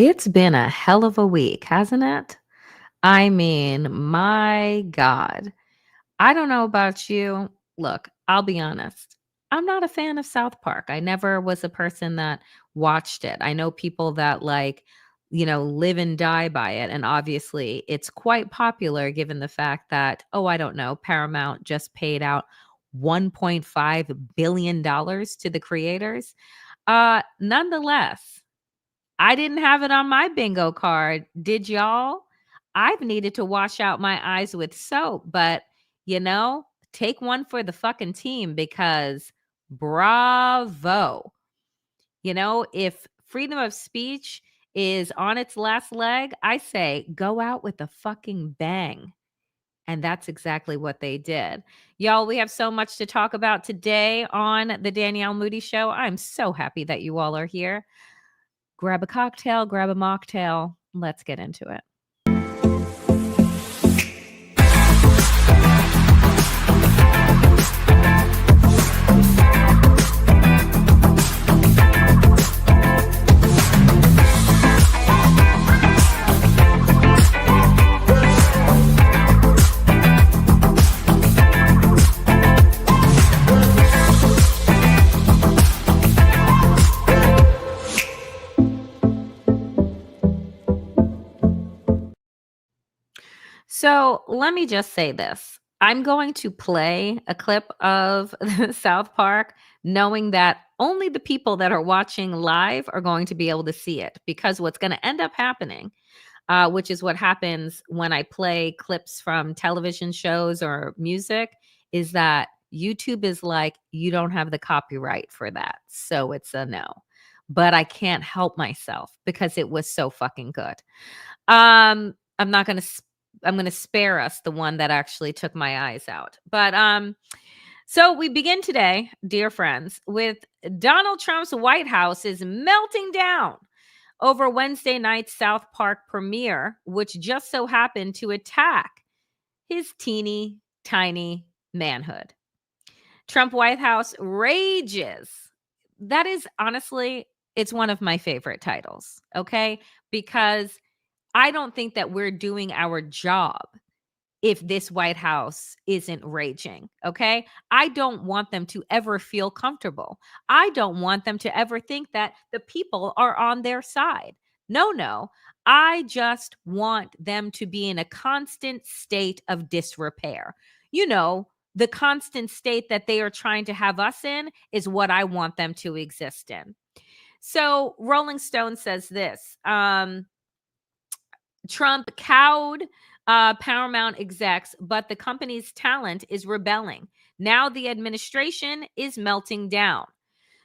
It's been a hell of a week, hasn't it? I mean, my God. I don't know about you. Look, I'll be honest. I'm not a fan of South Park. I never was a person that watched it. I know people that live and die by it. And obviously, it's quite popular given the fact that, oh, I don't know, Paramount just paid out $1.5 billion to the creators. Nonetheless, I didn't have it on my bingo card. Did y'all? I've needed to wash out my eyes with soap, but you know, take one for the fucking team because bravo. If freedom of speech is on its last leg, I say go out with a fucking bang. And that's exactly what they did. Y'all, we have so much to talk about today on the Danielle Moodie Show. I'm so happy that you all are here. Grab a cocktail, grab a mocktail. Let's get into it. So let me just say this. I'm going to play a clip of South Park, knowing that only the people that are watching live are going to be able to see it. Because what's going to end up happening, which is what happens when I play clips from television shows or music, is that YouTube is like, you don't have the copyright for that. So it's a no. But I can't help myself because it was so fucking good. I'm not going to I'm going to spare us the one that actually took my eyes out. But so we begin today, dear friends, with Donald Trump's White House is melting down over Wednesday night's South Park premiere, which just so happened to attack his teeny tiny manhood. Trump White House rages. That is honestly, it's one of my favorite titles, okay? Because I don't think that we're doing our job if this White House isn't raging, okay? I don't want them to ever feel comfortable. I don't want them to ever think that the people are on their side. No, no. I just want them to be in a constant state of disrepair. The constant state that they are trying to have us in is what I want them to exist in. So Rolling Stone says this. Trump cowed Paramount execs, but the company's talent is rebelling. Now the administration is melting down.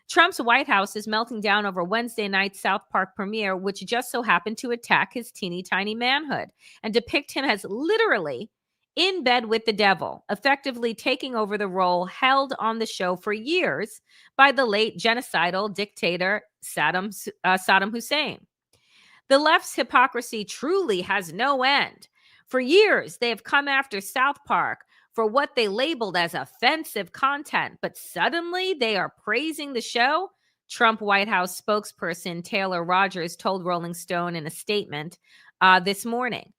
Trump's White House is melting down over Wednesday night's South Park premiere, which just so happened to attack his teeny tiny manhood and depict him as literally in bed with the devil, effectively taking over the role held on the show for years by the late genocidal dictator Saddam Hussein. The left's hypocrisy truly has no end. For years, they have come after South Park for what they labeled as offensive content, but suddenly they are praising the show. Trump White House spokesperson Taylor Rogers told Rolling Stone in a statement this morning.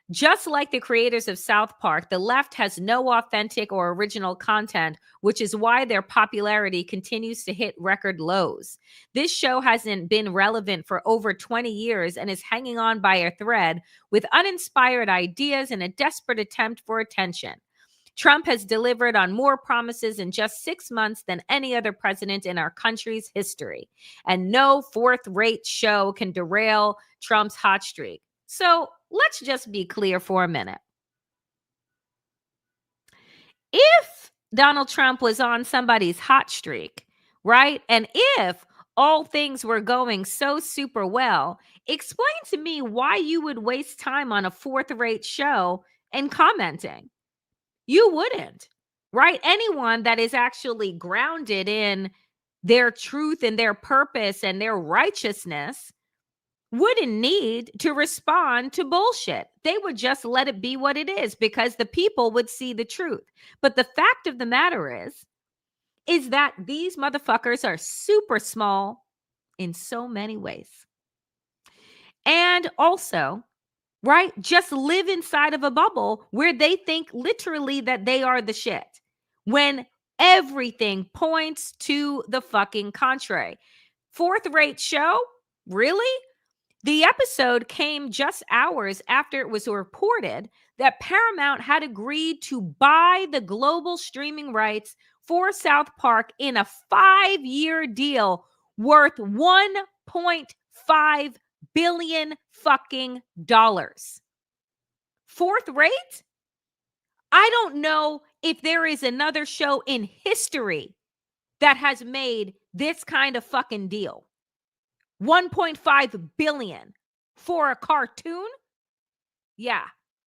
Just like the creators of South Park, the left has no authentic or original content, which is why their popularity continues to hit record lows. This show hasn't been relevant for over 20 years and is hanging on by a thread with uninspired ideas and a desperate attempt for attention. Trump has delivered on more promises in just 6 months than any other president in our country's history. And no fourth-rate show can derail Trump's hot streak. So let's just be clear for a minute. If Donald Trump was on somebody's hot streak, right? And if all things were going so super well, explain to me why you would waste time on a fourth-rate show and commenting. You wouldn't, right? Anyone that is actually grounded in their truth and their purpose and their righteousness wouldn't need to respond to bullshit. They would just let it be what it is because the people would see the truth. But the fact of the matter is that these motherfuckers are super small in so many ways. And also, right, just live inside of a bubble where they think literally that they are the shit when everything points to the fucking contrary. Fourth rate show? Really? The episode came just hours after it was reported that Paramount had agreed to buy the global streaming rights for South Park in a 5-year deal worth $1.5 billion fucking dollars. Fourth rate? I don't know if there is another show in history that has made this kind of fucking deal. 1.5 billion for a cartoon? Yeah.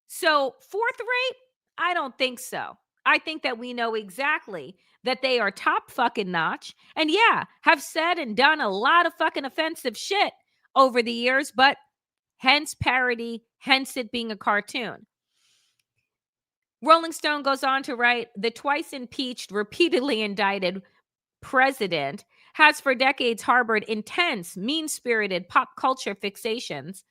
So, fourth rate? I don't think so. I think that we know exactly that they are top fucking notch and yeah, have said and done a lot of fucking offensive shit over the years, but hence parody, hence it being a cartoon. Rolling Stone goes on to write, the twice impeached, repeatedly indicted president has for decades harbored intense, mean-spirited pop culture fixations,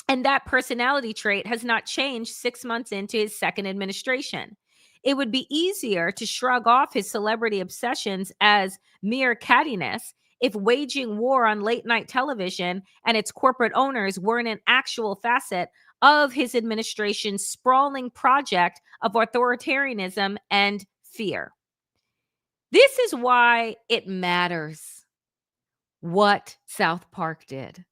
and that personality trait has not changed 6 months into his second administration. It would be easier to shrug off his celebrity obsessions as mere cattiness if waging war on late-night television and its corporate owners weren't an actual facet of his administration's sprawling project of authoritarianism and fear. This is why it matters what South Park did.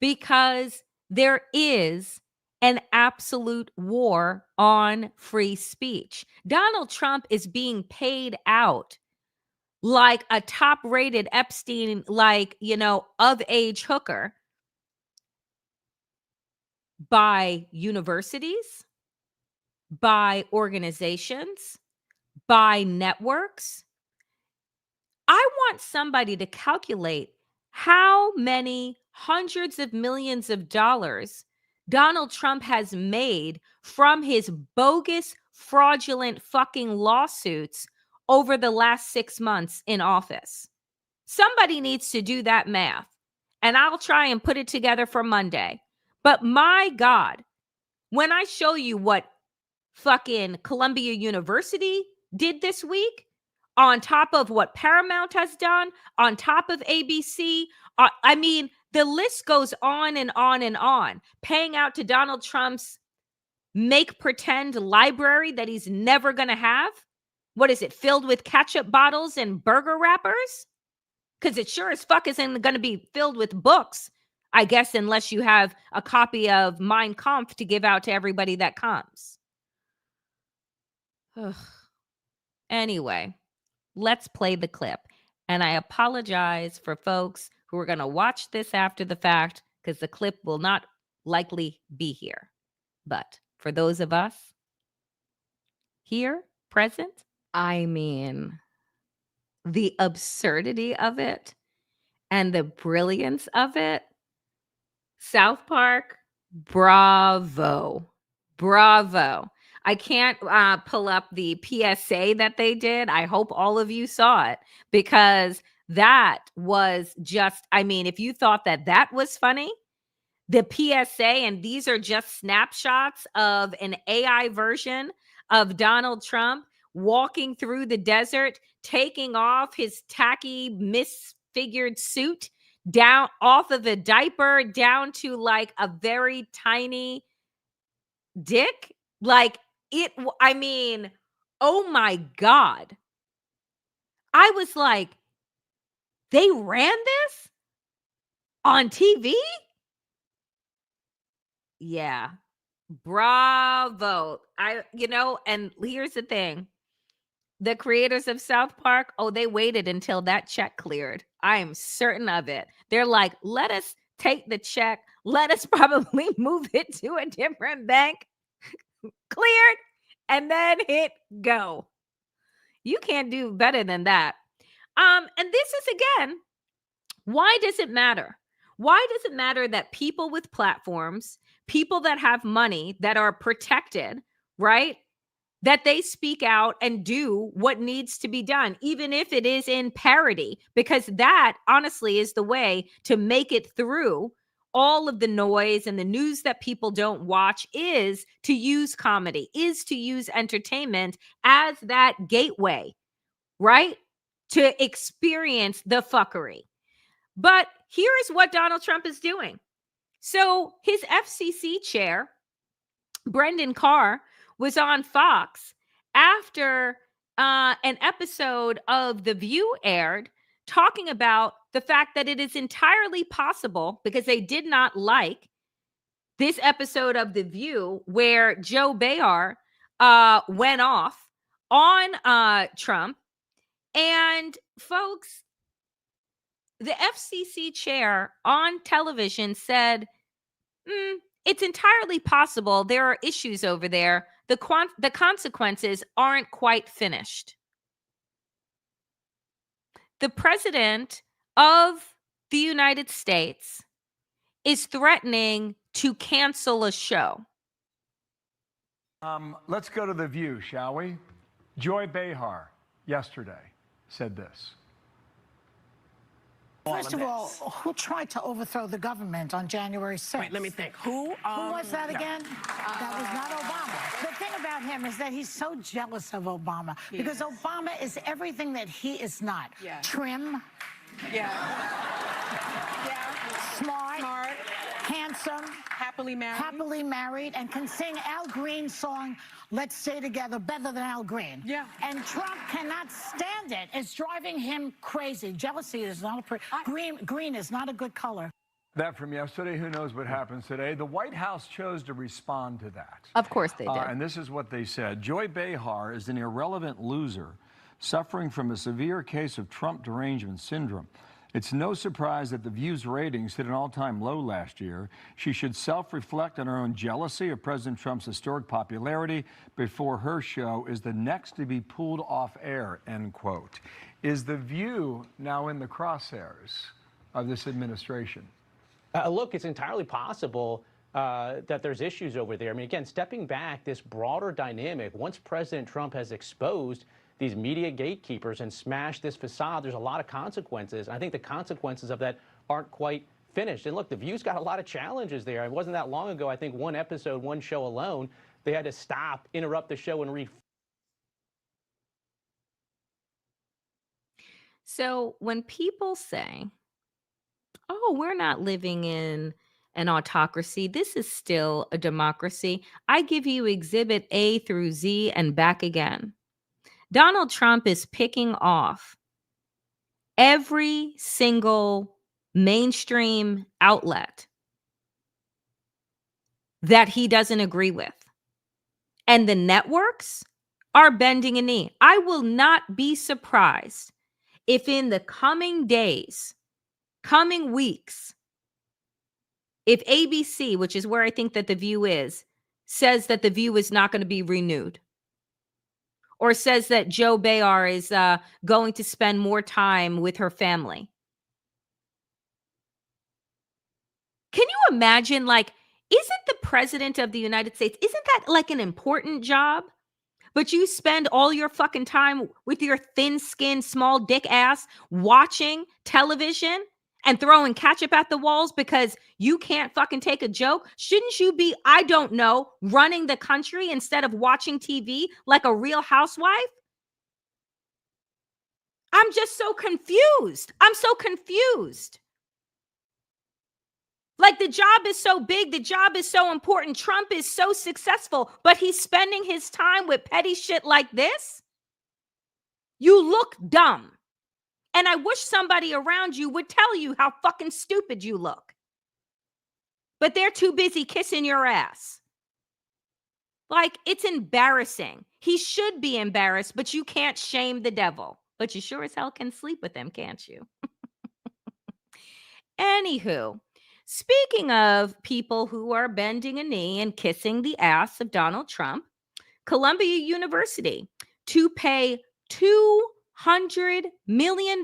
Because there is an absolute war on free speech. Donald Trump is being paid out like a top-rated Epstein, of age hooker by universities, by organizations, by networks. I want somebody to calculate how many hundreds of millions of dollars Donald Trump has made from his bogus, fraudulent fucking lawsuits over the last 6 months in office. Somebody needs to do that math, and I'll try and put it together for Monday. But my God, when I show you what fucking Columbia University did this week, on top of what Paramount has done, on top of ABC, the list goes on and on and on. Paying out to Donald Trump's make pretend library that he's never going to have. What is it, filled with ketchup bottles and burger wrappers? Because it sure as fuck isn't going to be filled with books, I guess, unless you have a copy of Mein Kampf to give out to everybody that comes. Ugh. Anyway, let's play the clip. And I apologize for folks who are going to watch this after the fact because the clip will not likely be here. But for those of us here present, I mean, the absurdity of it and the brilliance of it. South Park, bravo. Bravo. I can't pull up the PSA that they did. I hope all of you saw it because that was just, if you thought that that was funny, the PSA, and these are just snapshots of an AI version of Donald Trump walking through the desert, taking off his tacky, misfigured suit down off of a diaper down to like a very tiny dick. Oh my God. I was like, they ran this on TV? Yeah. Bravo. And here's the thing. The creators of South Park, they waited until that check cleared. I am certain of it. They're like, let us take the check. Let us probably move it to a different bank. Cleared. And then hit go. You can't do better than that. And this is, again, why does it matter? Why does it matter that people with platforms, people that have money, that are protected, right? That they speak out and do what needs to be done, even if it is in parody, because that honestly is the way to make it through all of the noise and the news that people don't watch is to use comedy, is to use entertainment as that gateway, right? To experience the fuckery. But here is what Donald Trump is doing. So his FCC chair, Brendan Carr, was on Fox after an episode of The View aired, talking about the fact that it is entirely possible, because they did not like this episode of The View where Joe Behar went off on Trump. And folks, the FCC chair on television said, it's entirely possible there are issues over there. The consequences aren't quite finished. The president of the United States is threatening to cancel a show. Let's go to The View, shall we? Joy Behar yesterday said this. First of all, who tried to overthrow the government on January 6th? Wait, let me think. Who was that again? That was not Obama. The thing about him is that he's so jealous of Obama because Obama is everything that he is not. Yeah. Trim. Yeah. Smart. Handsome. Happily married, and can sing Al Green's song, Let's Stay Together, better than Al Green. Yeah. And Trump cannot stand it. It's driving him crazy. Jealousy is not green is not a good color. That from yesterday. Who knows what happens today? The White House chose to respond to that. Of course they did. And this is what they said. Joy Behar is an irrelevant loser suffering from a severe case of Trump derangement syndrome. It's no surprise that The View's ratings hit an all-time low last year. She should self-reflect on her own jealousy of President Trump's historic popularity before her show is the next to be pulled off air, end quote. Is The View now in the crosshairs of this administration? Look, it's entirely possible that there's issues over there. I mean, again, stepping back, this broader dynamic, once President Trump has exposed these media gatekeepers and smashed this facade, there's a lot of consequences. And I think the consequences of that aren't quite finished. And look, The View's got a lot of challenges there. It wasn't that long ago, I think one episode, one show alone, they had to stop, interrupt the show, and So when people say, oh, we're not living in an autocracy, this is still a democracy, I give you exhibit A through Z and back again. Donald Trump is picking off every single mainstream outlet that he doesn't agree with. And the networks are bending a knee. I will not be surprised if in the coming days, coming weeks, if ABC, which is where I think that The View is, says that The View is not going to be renewed, or says that Joe Behar is going to spend more time with her family. Can you imagine, like, isn't the president of the United States, isn't that like an important job? But you spend all your fucking time with your thin-skinned, small dick ass watching television and throwing ketchup at the walls because you can't fucking take a joke? Shouldn't you be, I don't know, running the country instead of watching TV like a real housewife? I'm just so confused. I'm so confused. Like, the job is so big, the job is so important, Trump is so successful, but he's spending his time with petty shit like this? You look dumb. And I wish somebody around you would tell you how fucking stupid you look. But they're too busy kissing your ass. Like, it's embarrassing. He should be embarrassed, but you can't shame the devil. But you sure as hell can sleep with him, can't you? Anywho, speaking of people who are bending a knee and kissing the ass of Donald Trump, Columbia University to pay $200 million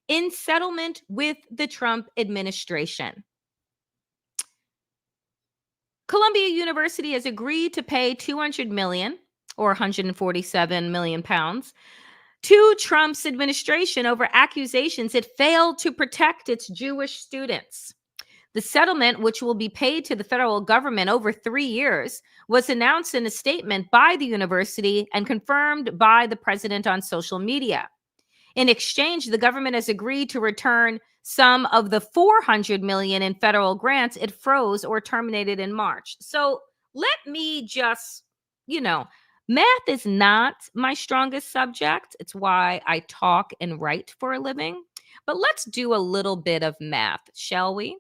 in settlement with the Trump administration. Columbia University has agreed to pay $200 million, or 147 million pounds, to Trump's administration over accusations it failed to protect its Jewish students. The settlement, which will be paid to the federal government over 3 years, was announced in a statement by the university and confirmed by the president on social media. In exchange, the government has agreed to return some of the $400 million in federal grants it froze or terminated in March. So let me just, math is not my strongest subject. It's why I talk and write for a living. But let's do a little bit of math, shall we?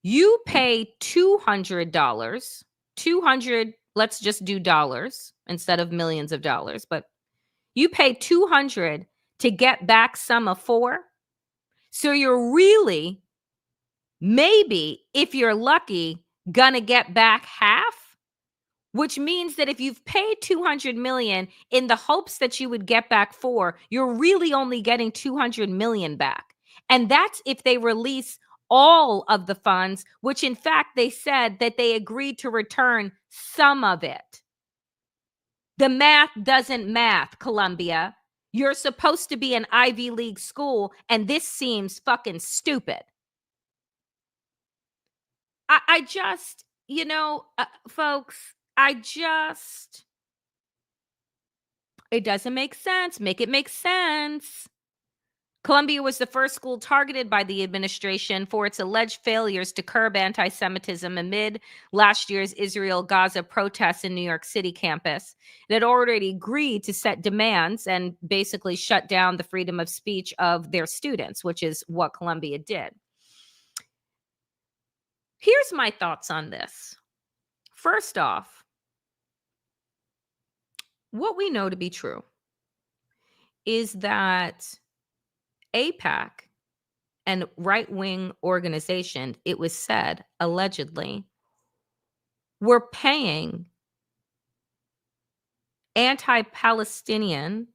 You pay $200, 200, let's just do dollars instead of millions of dollars, but you pay 200 to get back sum of 4. So you're really, maybe, if you're lucky, gonna get back half, which means that if you've paid 200 million in the hopes that you would get back 4, you're really only getting 200 million back. And that's if they release all of the funds, which in fact they said that they agreed to return some of it. The math doesn't math, Columbia. You're supposed to be an Ivy League school, and this seems fucking stupid. I just, folks, it doesn't make sense. Make it make sense. Columbia was the first school targeted by the administration for its alleged failures to curb anti-Semitism amid last year's Israel-Gaza protests in New York City campus. It had already agreed to set demands and basically shut down the freedom of speech of their students, which is what Columbia did. Here's my thoughts on this. First off, what we know to be true is that AIPAC and right-wing organization, it was said, allegedly, were paying anti-Palestinian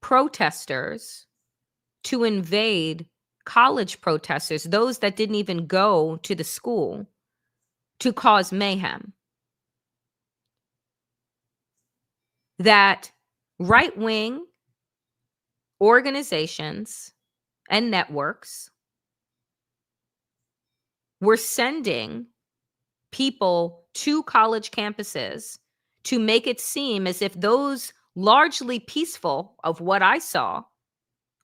protesters to invade college protesters, those that didn't even go to the school, to cause mayhem. That right-wing organizations and networks were sending people to college campuses to make it seem as if those largely peaceful, of what I saw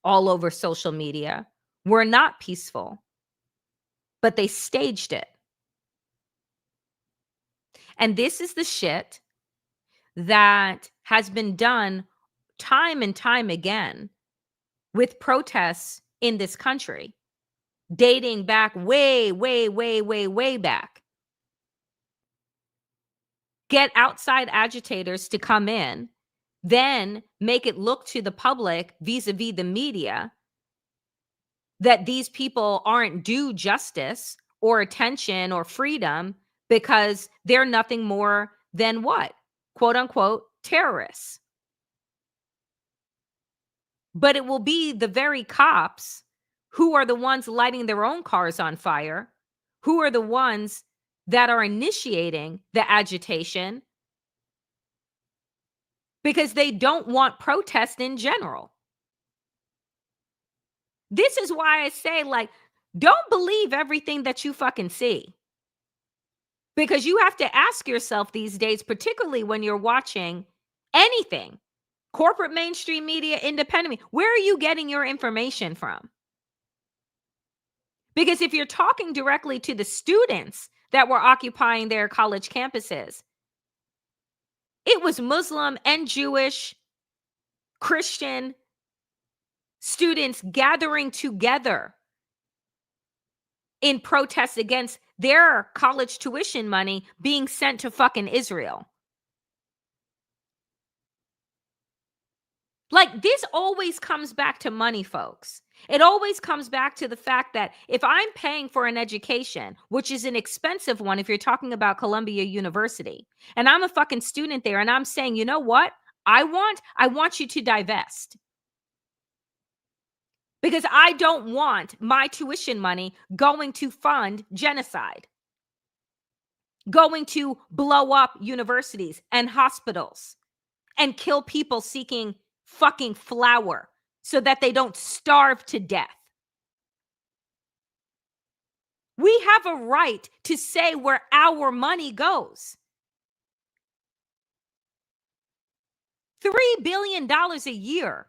all over social media, were not peaceful, but they staged it. And this is the shit that has been done time and time again with protests in this country, dating back way, way, way, way, way back. Get outside agitators to come in, then make it look to the public vis-a-vis the media that these people aren't due justice or attention or freedom because they're nothing more than what? Quote unquote, terrorists. But it will be the very cops who are the ones lighting their own cars on fire, who are the ones that are initiating the agitation because they don't want protest in general. This is why I say, don't believe everything that you fucking see. Because you have to ask yourself these days, particularly when you're watching anything, corporate, mainstream media, independent, where are you getting your information from? Because if you're talking directly to the students that were occupying their college campuses, it was Muslim and Jewish, Christian students gathering together in protest against their college tuition money being sent to fucking Israel. This always comes back to money, folks. It always comes back to the fact that if I'm paying for an education, which is an expensive one if you're talking about Columbia University, and I'm a fucking student there, and I'm saying, you know what? I want you to divest. Because I don't want my tuition money going to fund genocide, going to blow up universities and hospitals and kill people seeking fucking flour so that they don't starve to death. have a right to say where our money goes. $3 billion a year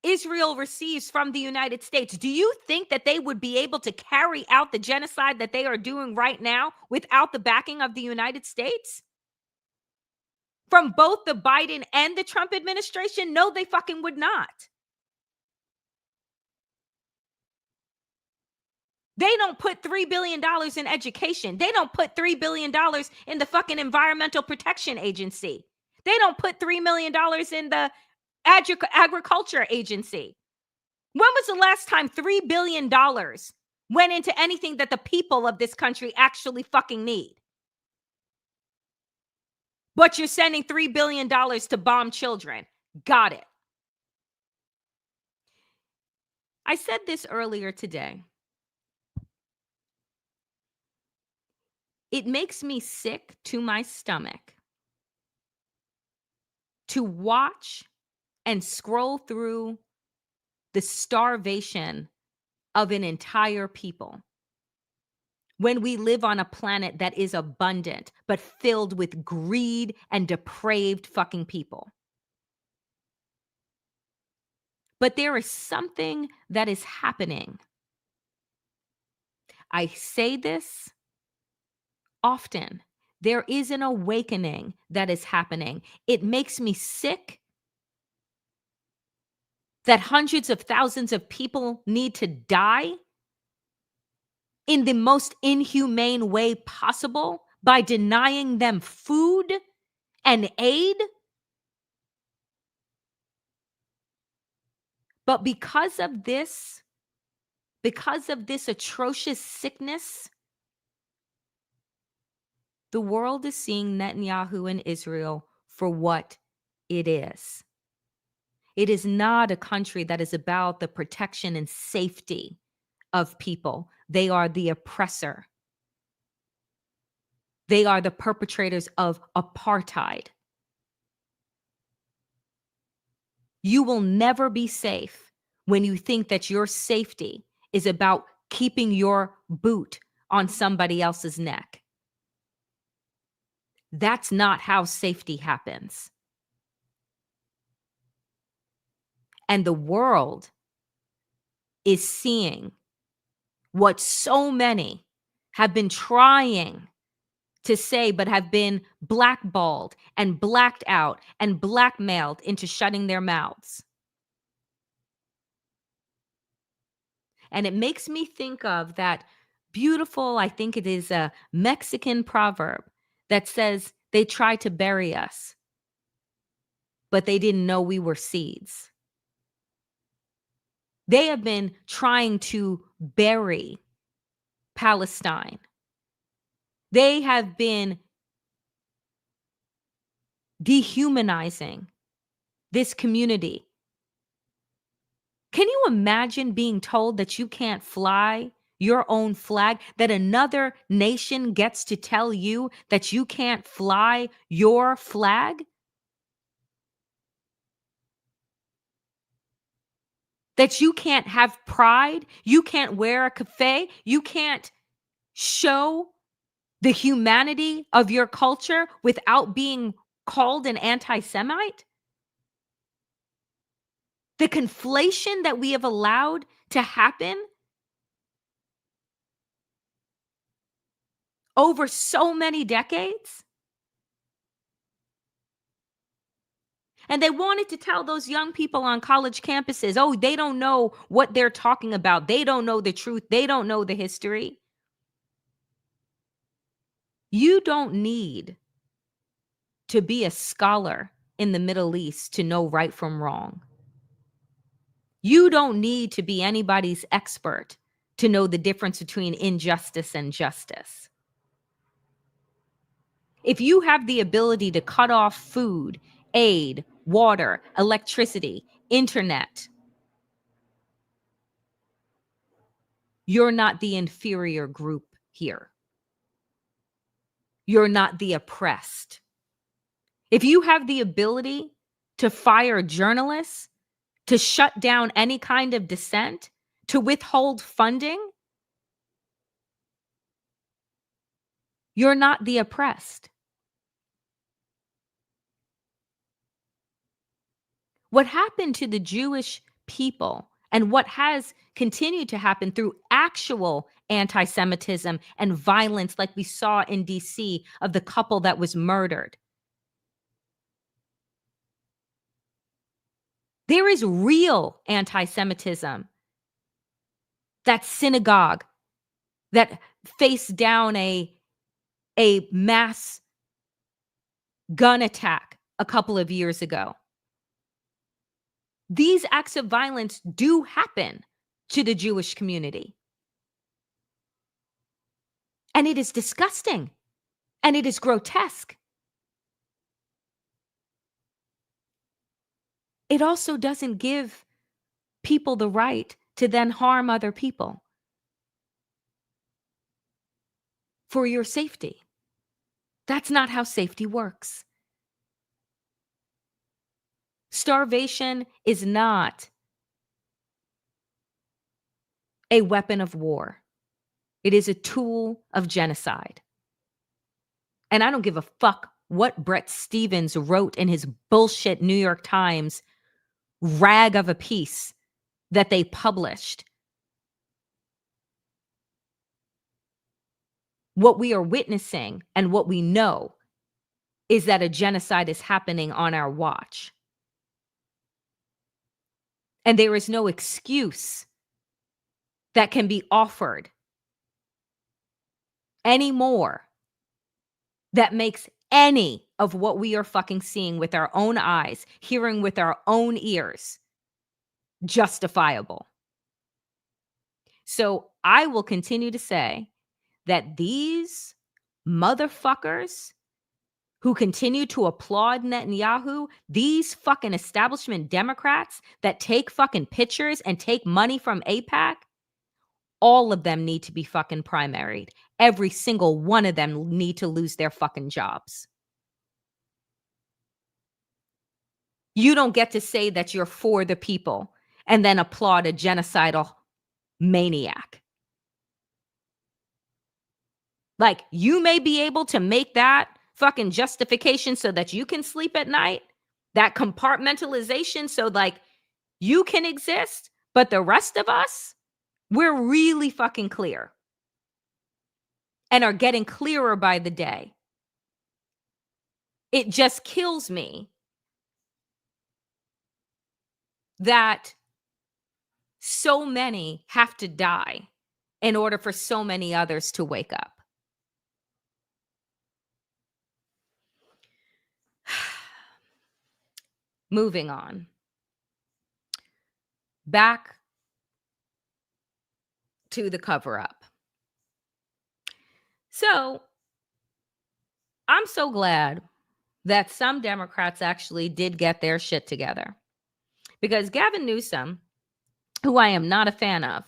Israel receives from the United States. Do you think that they would be able to carry out the genocide that they are doing right now without the backing of the United States? From both the Biden and the Trump administration? No, they fucking would not. They don't put $3 billion in education. They don't put $3 billion in the fucking Environmental Protection Agency. They don't put $3 million in the Agriculture Agency. When was the last time $3 billion went into anything that the people of this country actually fucking need? But you're sending $3 billion to bomb children. Got it. I said this earlier today. It makes me sick to my stomach to watch and scroll through the starvation of an entire people when we live on a planet that is abundant but filled with greed and depraved fucking people. But there is something that is happening. I say this often. There is an awakening that is happening. It makes me sick that hundreds of thousands of people need to die in the most inhumane way possible by denying them food and aid. But because of this atrocious sickness, the world is seeing Netanyahu and Israel for what it is. It is not a country that is about the protection and safety of people. They are the oppressor. They are the perpetrators of apartheid. You will never be safe when you think that your safety is about keeping your boot on somebody else's neck. That's not how safety happens. And the world is seeing what so many have been trying to say, but have been blackballed and blacked out and blackmailed into shutting their mouths. And it makes me think of that beautiful, I think it is a Mexican proverb that says they tried to bury us, but they didn't know we were seeds. They have been trying to bury Palestine. They have been dehumanizing this community. Can you imagine being told that you can't fly your own flag, that another nation gets to tell you that you can't fly your flag? That you can't have pride, you can't wear a cafe, you can't show the humanity of your culture without being called an anti-Semite? The conflation that we have allowed to happen over so many decades. And they wanted to tell those young people on college campuses, oh, they don't know what they're talking about. They don't know the truth. They don't know the history. You don't need to be a scholar in the Middle East to know right from wrong. You don't need to be anybody's expert to know the difference between injustice and justice. If you have the ability to cut off food, aid, water, electricity, internet, you're not the inferior group here. You're not the oppressed. If you have the ability to fire journalists, to shut down any kind of dissent, to withhold funding, You're not the oppressed. What happened to the Jewish people and what has continued to happen through actual anti-Semitism and violence like we saw in DC of the couple that was murdered. There is real anti-Semitism. That synagogue that faced down a mass gun attack a couple of years ago. These acts of violence do happen to the Jewish community. And it is disgusting. And it is grotesque. It also doesn't give people the right to then harm other people for your safety. That's not how safety works. Starvation is not a weapon of war. It is a tool of genocide. And I don't give a fuck what Bret Stephens wrote in his bullshit New York Times rag of a piece that they published. What we are witnessing and what we know is that a genocide is happening on our watch. And there is no excuse that can be offered anymore that makes any of what we are fucking seeing with our own eyes, hearing with our own ears, justifiable. So I will continue to say that these motherfuckers who continue to applaud Netanyahu, these fucking establishment Democrats that take fucking pictures and take money from AIPAC, all of them need to be fucking primaried. Every single one of them need to lose their fucking jobs. You don't get to say that you're for the people and then applaud a genocidal maniac. Like, you may be able to make that fucking justification so that you can sleep at night, that compartmentalization so like you can exist, but the rest of us, we're really fucking clear and are getting clearer by the day. It just kills me that so many have to die in order for so many others to wake up. Moving on. Back to the cover-up. So, I'm so glad that some Democrats actually did get their shit together. Because Gavin Newsom, who I am not a fan of,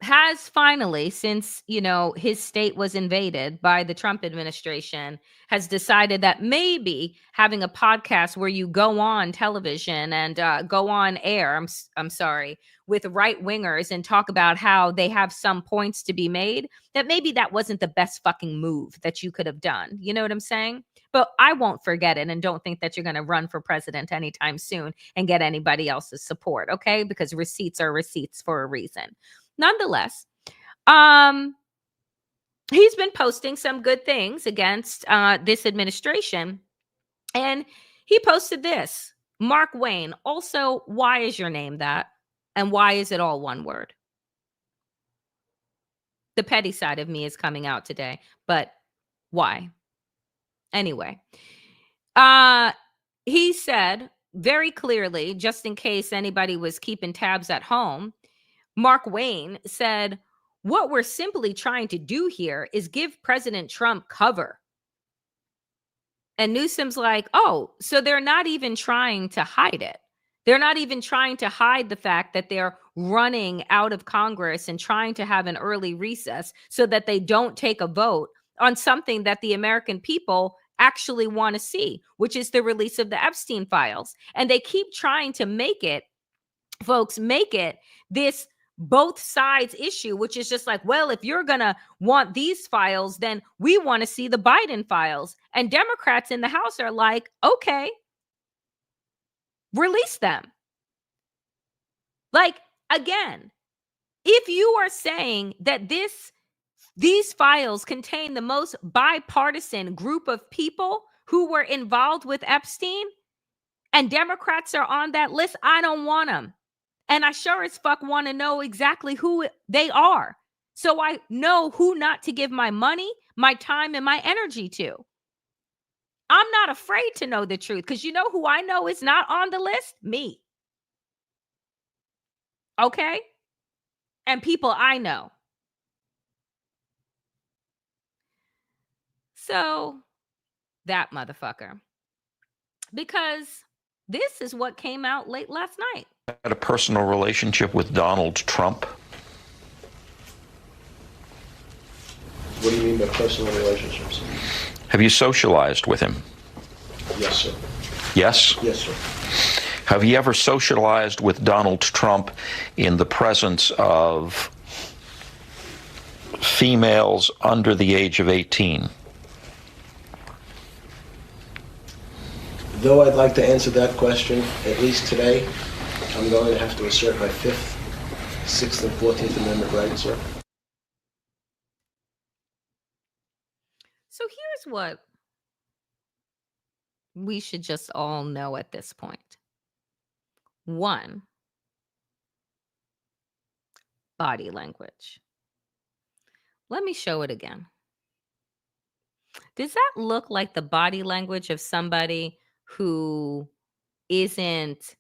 has finally, since, his state was invaded by the Trump administration, has decided that maybe having a podcast where you go on television and go on air, I'm sorry, with right wingers and talk about how they have some points to be made, that maybe that wasn't the best fucking move that you could have done. You know what I'm saying? But I won't forget it, and don't think that you're going to run for president anytime soon and get anybody else's support, okay? Because receipts are receipts for a reason. Nonetheless, he's been posting some good things against this administration. And he posted this. Mark Wayne, also, why is your name that? And why is it all one word? The petty side of me is coming out today, but why? Anyway, he said very clearly, just in case anybody was keeping tabs at home, Mark Wayne said, what we're simply trying to do here is give President Trump cover. And Newsom's like, oh, so they're not even trying to hide it. They're not even trying to hide the fact that they're running out of Congress and trying to have an early recess so that they don't take a vote on something that the American people actually want to see, which is the release of the Epstein files. And they keep trying to make it, folks, make it this both sides issue, which is just like, well, if you're going to want these files, then we want to see the Biden files. And Democrats in the House are like, okay, release them. Like, again, if you are saying that these files contain the most bipartisan group of people who were involved with Epstein, and Democrats are on that list, I don't want them. And I sure as fuck want to know exactly who they are, so I know who not to give my money, my time, and my energy to. I'm not afraid to know the truth, because you know who I know is not on the list? Me. Okay? And people I know. So, that motherfucker. Because this is what came out late last night. Had a personal relationship with Donald Trump? What do you mean by personal relationships? Have you socialized with him? Yes, sir. Yes? Yes, sir. Have you ever socialized with Donald Trump in the presence of females under the age of 18? Though I'd like to answer that question, at least today, I'm going to have to assert my 5th, 6th, and 14th Amendment rights, sir. So here's what we should just all know at this point. 1, body language. Let me show it again. Does that look like the body language of somebody who isn't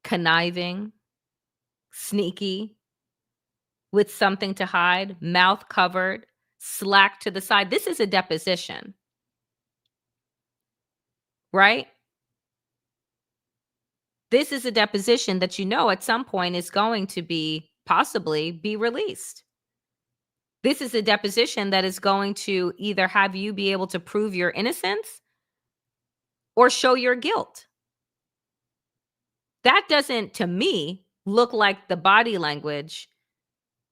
conniving, sneaky, with something to hide, mouth covered, slack to the side? This is a deposition, right? This is a deposition that you know at some point is going to be possibly be released. This is a deposition that is going to either have you be able to prove your innocence or show your guilt. That doesn't, to me, look like the body language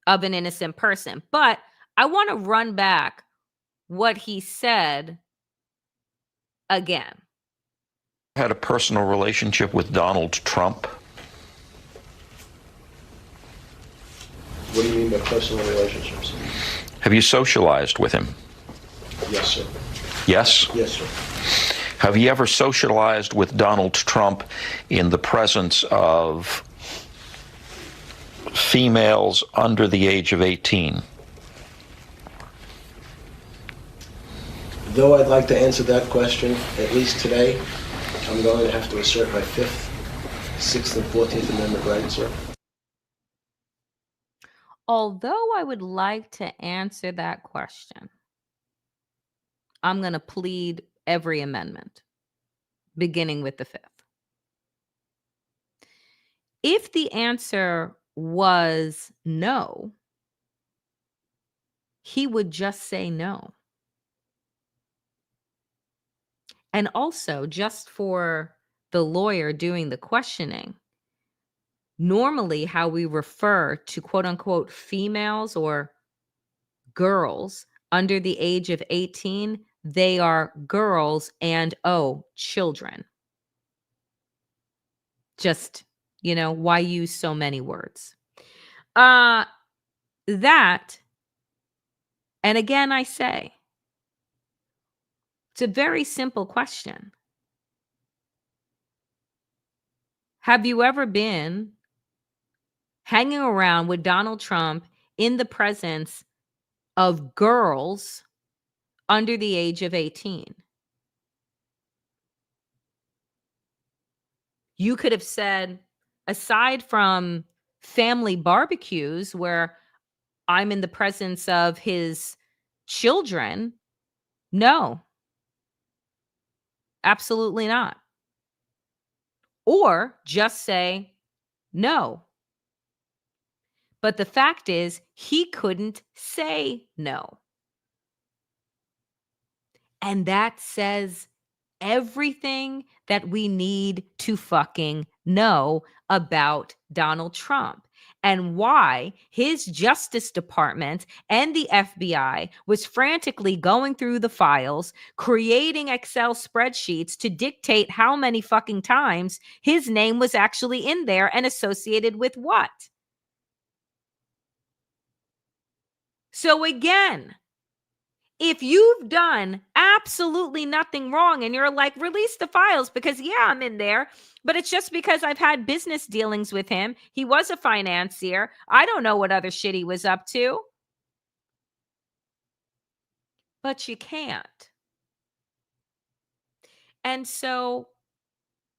of an innocent person. But I want to run back what he said again. Had a personal relationship with Donald Trump? What do you mean by personal relationships? Have you socialized with him? Yes, sir. Yes? Yes, sir. Have you ever socialized with Donald Trump in the presence of females under the age of 18? Though I'd like to answer that question, at least today, I'm going to have to assert my 5th, 6th, and 14th Amendment rights, sir. Although I would like to answer that question, I'm going to plead every amendment, beginning with the 5th. If the answer was no, he would just say no. And also, just for the lawyer doing the questioning, normally how we refer to quote unquote females or girls under the age of 18, they are girls and children. Just, why use so many words? That, and again, I say, it's a very simple question. Have you ever been hanging around with Donald Trump in the presence of girls under the age of 18? You could have said, aside from family barbecues where I'm in the presence of his children, no, absolutely not. Or just say no. But the fact is, he couldn't say no. And that says everything that we need to fucking know about Donald Trump. and why his Justice Department and the FBI was frantically going through the files, creating Excel spreadsheets to dictate how many fucking times his name was actually in there and associated with what. So again, if you've done absolutely nothing wrong and you're like, release the files because, yeah, I'm in there, but it's just because I've had business dealings with him. He was a financier. I don't know what other shit he was up to. But you can't. And so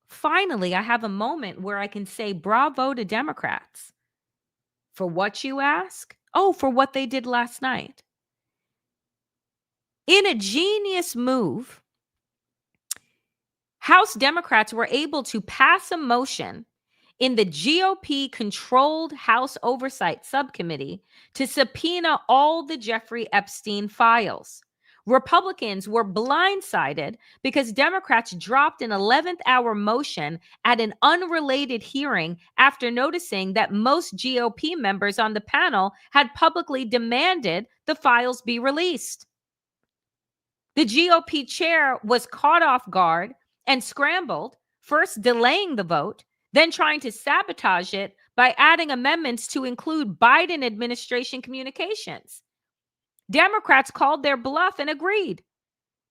finally, I have a moment where I can say bravo to Democrats for what you ask. Oh, for what they did last night. In a genius move, House Democrats were able to pass a motion in the GOP-controlled House Oversight Subcommittee to subpoena all the Jeffrey Epstein files. Republicans were blindsided because Democrats dropped an 11th hour motion at an unrelated hearing after noticing that most GOP members on the panel had publicly demanded the files be released. The GOP chair was caught off guard and scrambled, first delaying the vote, then trying to sabotage it by adding amendments to include Biden administration communications. Democrats called their bluff and agreed.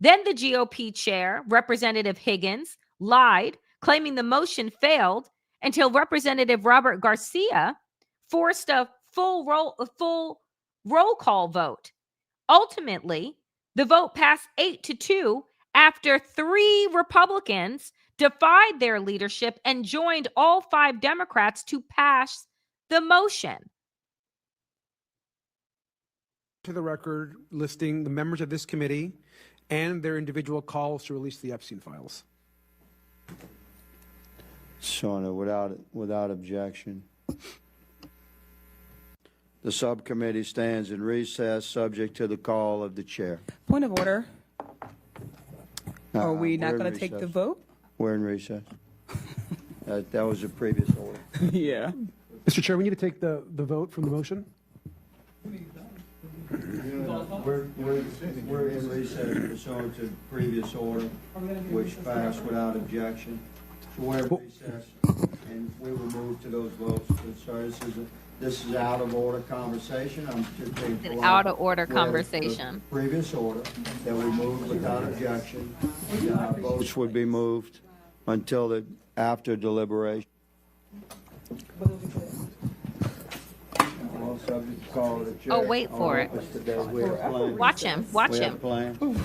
Then the GOP chair, Representative Higgins, lied, claiming the motion failed until Representative Robert Garcia forced a full roll call vote. Ultimately, the vote passed 8-2 after 3 Republicans defied their leadership and joined all 5 Democrats to pass the motion. To the record, listing the members of this committee and their individual calls to release the Epstein files. Shauna, without objection. The subcommittee stands in recess, subject to the call of the chair. Point of order. Are we not we're in going to take the recess. vote? We're in recess. That was a previous order. Yeah. Mr. Chair, we need to take the vote from the motion. We're in recess pursuant to previous order, which passed without objection. So we're in recess, and we will move to those votes. Sorry, this is out of order conversation. I'm just being An polite. out of order We have conversation. the previous order that we moved without objection. Votes would be moved until after deliberation. All subject to call of the chair. Oh, wait for it. Watch him. Watch him.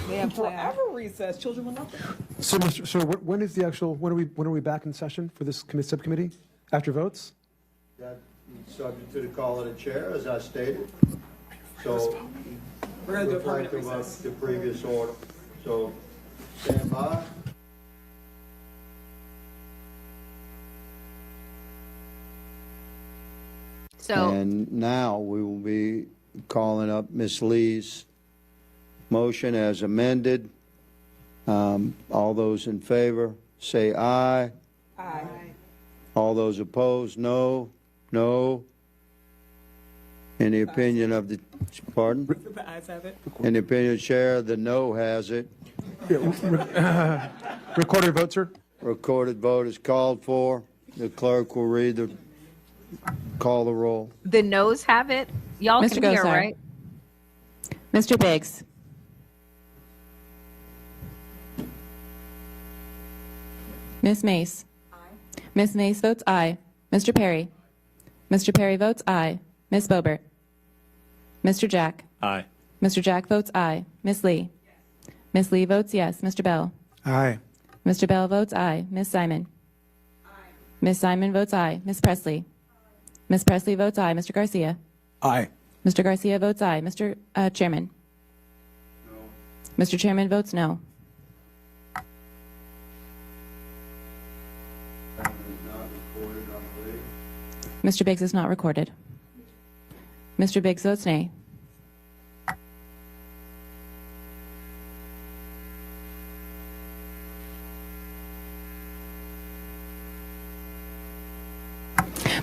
We have forever recess. Children will not. So, when is the actual? When are we back in session for this subcommittee? After votes? That's subject to the call of the chair, as I stated. So, We're going to do a permanent reflective recess. of the previous order. So, stand by. So, And now we will be calling up Ms. Lee's motion as amended. All those in favor, say aye. Aye. All those opposed, no. No. In the opinion of the, pardon? The ayes have it. In the opinion of the chair, the no has it. Recorded vote, sir. Recorded vote is called for. The clerk will call the roll. the noes have it. Y'all Mr. can hear, Gosar. right? Mr. Biggs. Ms. Mace. Ms. Mace votes aye. Mr. Perry. Mr. Perry votes aye. Ms. Boebert. Mr. Jack. Aye. Mr. Jack votes aye. Ms. Lee. Ms. Lee votes yes. Mr. Bell. Aye. Mr. Bell votes aye. Ms. Simon. Ms. Simon votes aye. Ms. Presley. Ms. Presley votes aye. Mr. Garcia. Aye. Mr. Garcia votes aye. Mr. Chairman. No. Mr. Chairman votes no. Mr. Biggs is not recorded. Mr. Biggs votes nay.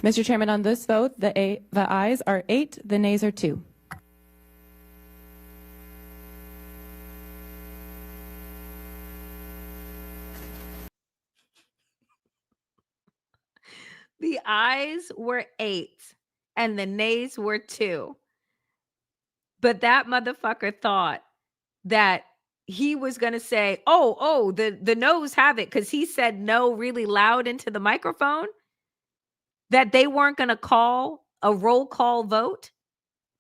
Mr. Chairman, on this vote, the ayes are 8, the nays are 2. The ayes were 8 and the nays were 2. But that motherfucker thought that he was going to say, the noes have it, because he said no really loud into the microphone, that they weren't going to call a roll call vote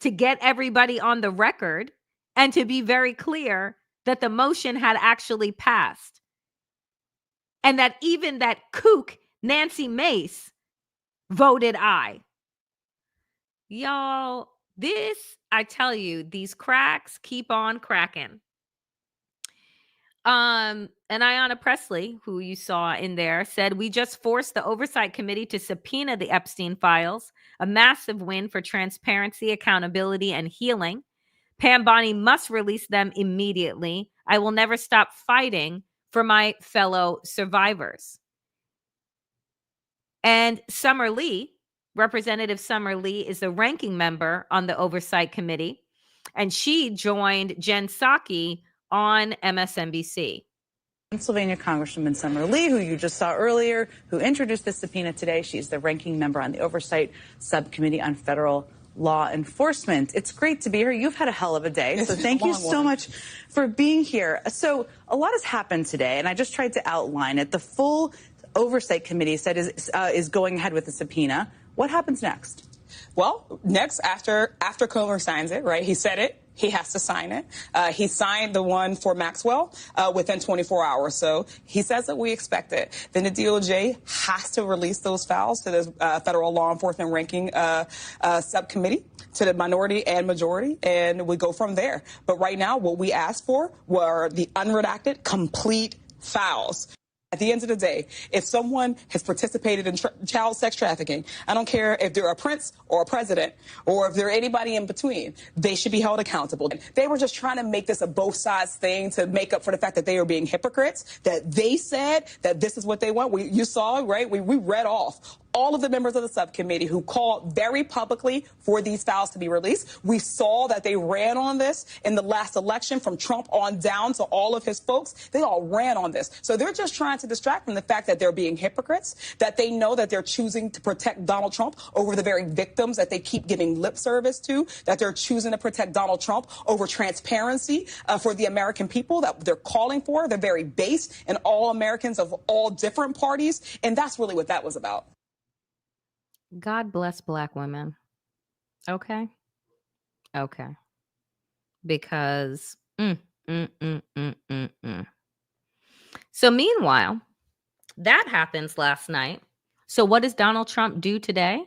to get everybody on the record and to be very clear that the motion had actually passed. And that even that kook, Nancy Mace, voted aye. Y'all, this, I tell you, these cracks keep on cracking. And Ayanna Pressley, who you saw in there, said, "We just forced the Oversight Committee to subpoena the Epstein files, a massive win for transparency, accountability, and healing. Pam Bondi must release them immediately. I will never stop fighting for my fellow survivors." And Summer Lee, Representative Summer Lee, is the ranking member on the Oversight Committee, and she joined Jen Psaki on MSNBC. Pennsylvania Congresswoman Summer Lee, who you just saw earlier, who introduced the subpoena today. She's the ranking member on the Oversight Subcommittee on Federal Law Enforcement. It's great to be here. You've had a hell of a day, so thank you so much for being here. So a lot has happened today, and I just tried to outline it. The full Oversight Committee said is going ahead with the subpoena. What happens next? Well, next, after Comer signs it, right? He said it. He has to sign it. He signed the one for Maxwell within 24 hours. So he says that we expect it. Then the DOJ has to release those files to the Federal Law Enforcement Ranking Subcommittee, to the minority and majority, and we go from there. But right now, what we asked for were the unredacted, complete files. At the end of the day, if someone has participated in child sex trafficking, I don't care if they're a prince or a president or if they're anybody in between, they should be held accountable. They were just trying to make this a both sides thing to make up for the fact that they were being hypocrites, that they said that this is what they want. You saw, right? We read off all of the members of the subcommittee who called very publicly for these files to be released. We saw that they ran on this in the last election, from Trump on down to all of his folks. They all ran on this. So they're just trying to distract from the fact that they're being hypocrites, that they know that they're choosing to protect Donald Trump over the very victims that they keep giving lip service to, that they're choosing to protect Donald Trump over transparency for the American people that they're calling for. They're very based in all Americans of all different parties. And that's really what that was about. God bless Black women. Okay. Because So meanwhile, that happens last night. So what does Donald Trump do today?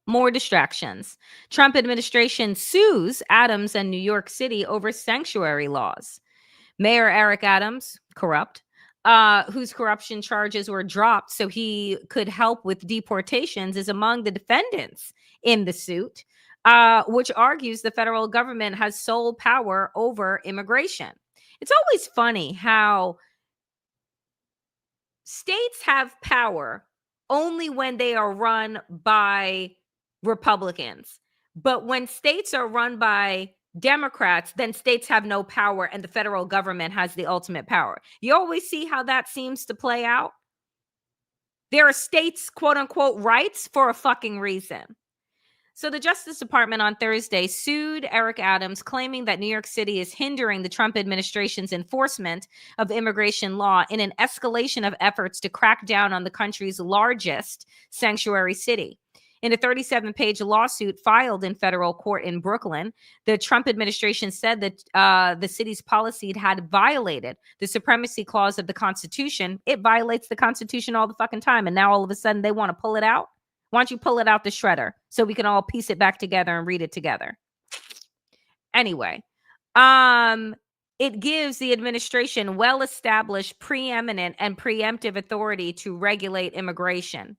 More distractions. Trump administration sues Adams and New York City over sanctuary laws. Mayor Eric Adams, corrupt, whose corruption charges were dropped so he could help with deportations, is among the defendants in the suit, which argues the federal government has sole power over immigration. It's always funny how states have power only when they are run by Republicans. But when states are run by Democrats, then states have no power and the federal government has the ultimate power. You always see how that seems to play out. There are states, quote unquote, rights for a fucking reason. So the Justice Department on Thursday sued Eric Adams, claiming that New York City is hindering the Trump administration's enforcement of immigration law in an escalation of efforts to crack down on the country's largest sanctuary city. In a 37-page lawsuit filed in federal court in Brooklyn, the Trump administration said that the city's policy had violated the supremacy clause of the Constitution. It violates the Constitution all the fucking time. And now all of a sudden they want to pull it out. Why don't you pull it out the shredder so we can all piece it back together and read it together? Anyway, it gives the administration well-established, preeminent, and preemptive authority to regulate immigration.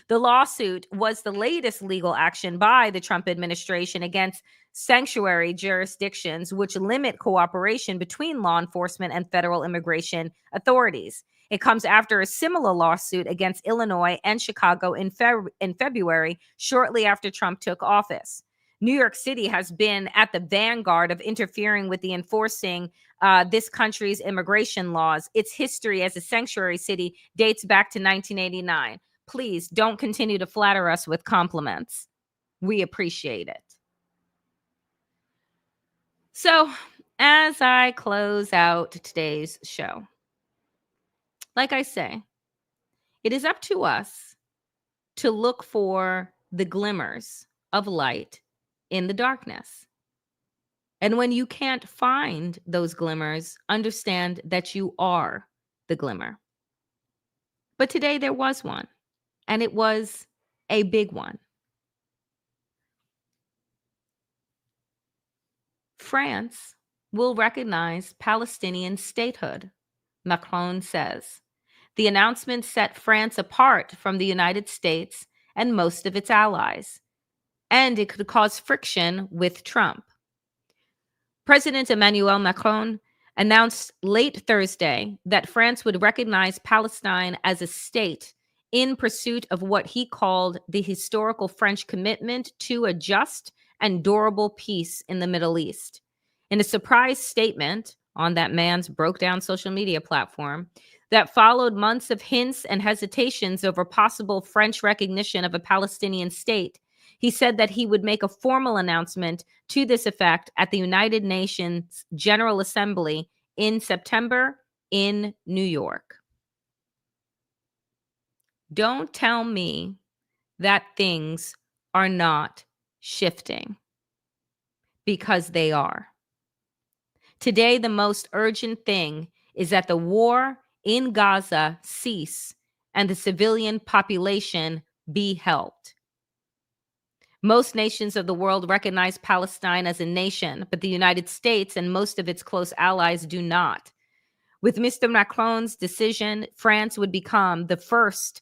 The lawsuit was the latest legal action by the Trump administration against sanctuary jurisdictions, which limit cooperation between law enforcement and federal immigration authorities. It comes after a similar lawsuit against Illinois and Chicago in February, shortly after Trump took office. New York City has been at the vanguard of interfering with the enforcing this country's immigration laws. Its history as a sanctuary city dates back to 1989. Please don't continue to flatter us with compliments. We appreciate it. So, as I close out today's show, like I say, it is up to us to look for the glimmers of light in the darkness. And when you can't find those glimmers, understand that you are the glimmer. But today there was one, and it was a big one. France will recognize Palestinian statehood, Macron says. The announcement set France apart from the United States and most of its allies, and it could cause friction with Trump. President Emmanuel Macron announced late Thursday that France would recognize Palestine as a state in pursuit of what he called the historical French commitment to a just and durable peace in the Middle East. In a surprise statement on that man's broke-down social media platform that followed months of hints and hesitations over possible French recognition of a Palestinian state, he said that he would make a formal announcement to this effect at the United Nations General Assembly in September in New York. Don't tell me that things are not shifting, because they are. Today, the most urgent thing is that the war in Gaza cease and the civilian population be helped. Most nations of the world recognize Palestine as a nation, but the United States and most of its close allies do not. With Mr. Macron's decision, France would become the first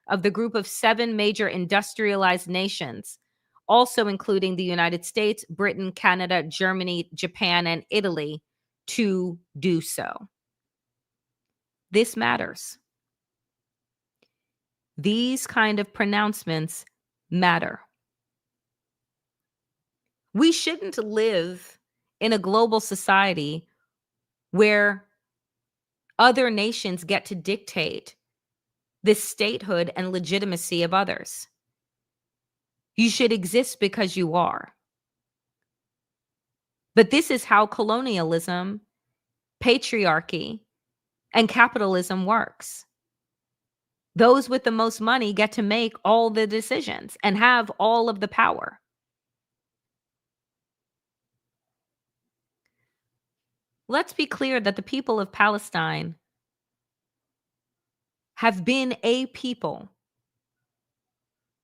of the group of 7 major industrialized nations, also including the United States, Britain, Canada, Germany, Japan, and Italy, to do so. This matters. These kind of pronouncements matter. We shouldn't live in a global society where other nations get to dictate the statehood and legitimacy of others. You should exist because you are. But this is how colonialism, patriarchy, and capitalism works. Those with the most money get to make all the decisions and have all of the power. Let's be clear that the people of Palestine have been a people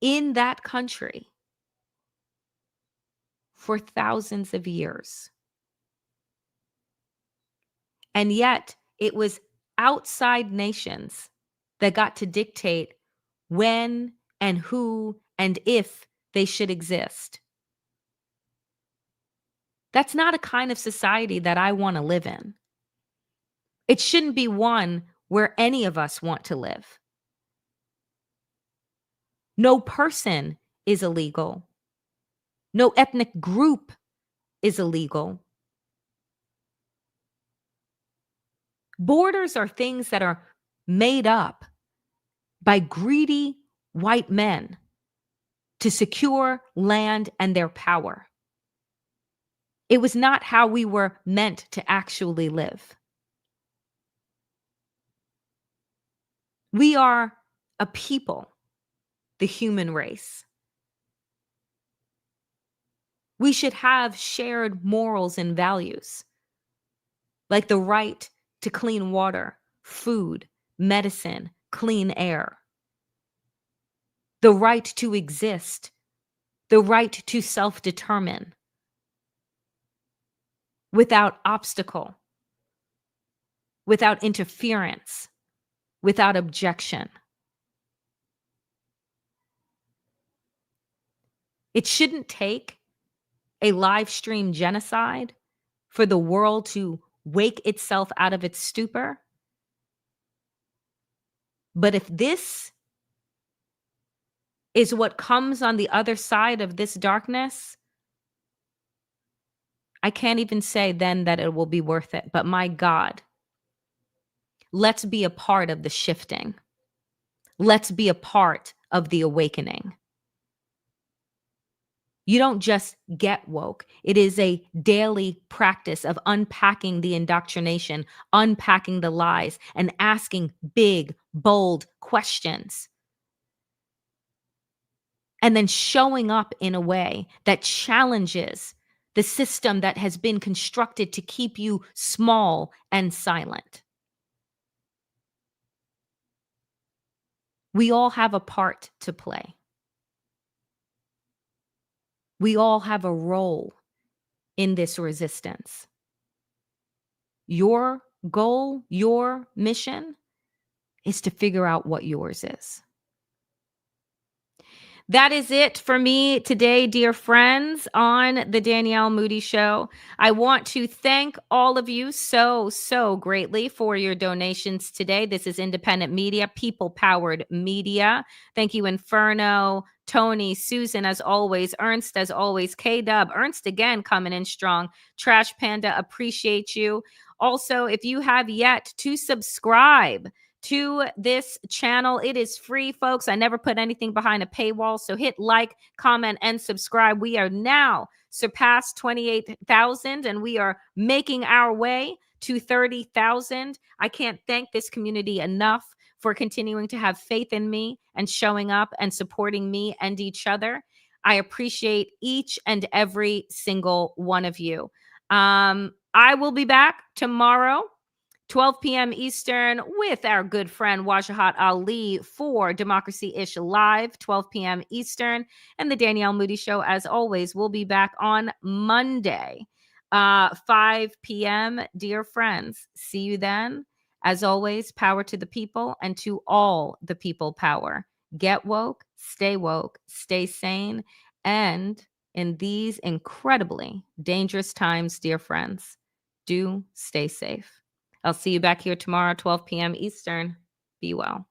in that country for thousands of years. And yet it was outside nations that got to dictate when and who and if they should exist. That's not a kind of society that I want to live in. It shouldn't be one where any of us want to live. No person is illegal. No ethnic group is illegal. Borders are things that are made up by greedy white men to secure land and their power. It was not how we were meant to actually live. We are a people, the human race. We should have shared morals and values, like the right to clean water, food, medicine, clean air, the right to exist, the right to self-determine without obstacle, without interference, without objection. It shouldn't take a live stream genocide for the world to wake itself out of its stupor But if this is what comes on the other side of this darkness, I can't even say then that it will be worth it. But my God, let's be a part of the shifting. Let's be a part of the awakening. You don't just get woke. It is a daily practice of unpacking the indoctrination, unpacking the lies, and asking big, bold questions. And then showing up in a way that challenges the system that has been constructed to keep you small and silent. We all have a part to play. We all have a role in this resistance. Your goal, your mission is to figure out what yours is. That is it for me today, dear friends, on the Danielle Moodie Show. I want to thank all of you so greatly for your donations today. This is independent media, people-powered media. Thank you, Inferno, Tony, Susan, as always, Ernst, as always, K-Dub, Ernst again coming in strong, Trash Panda, appreciate you. Also, if you have yet to subscribe to this channel, it is free, folks. I never put anything behind a paywall, so hit like, comment, and subscribe. We are now surpassed 28,000, and we are making our way to 30,000. I can't thank this community enough for continuing to have faith in me and showing up and supporting me and each other. I appreciate each and every single one of you. I will be back tomorrow, 12 p.m. Eastern, with our good friend Wajahat Ali for Democracy-ish Live, 12 p.m. Eastern. And the Danielle Moodie Show, as always, will be back on Monday, 5 p.m. Dear friends, see you then. As always, power to the people, and to all the people power. Get woke, stay sane, and in these incredibly dangerous times, dear friends, do stay safe. I'll see you back here tomorrow, 12 p.m. Eastern. Be well.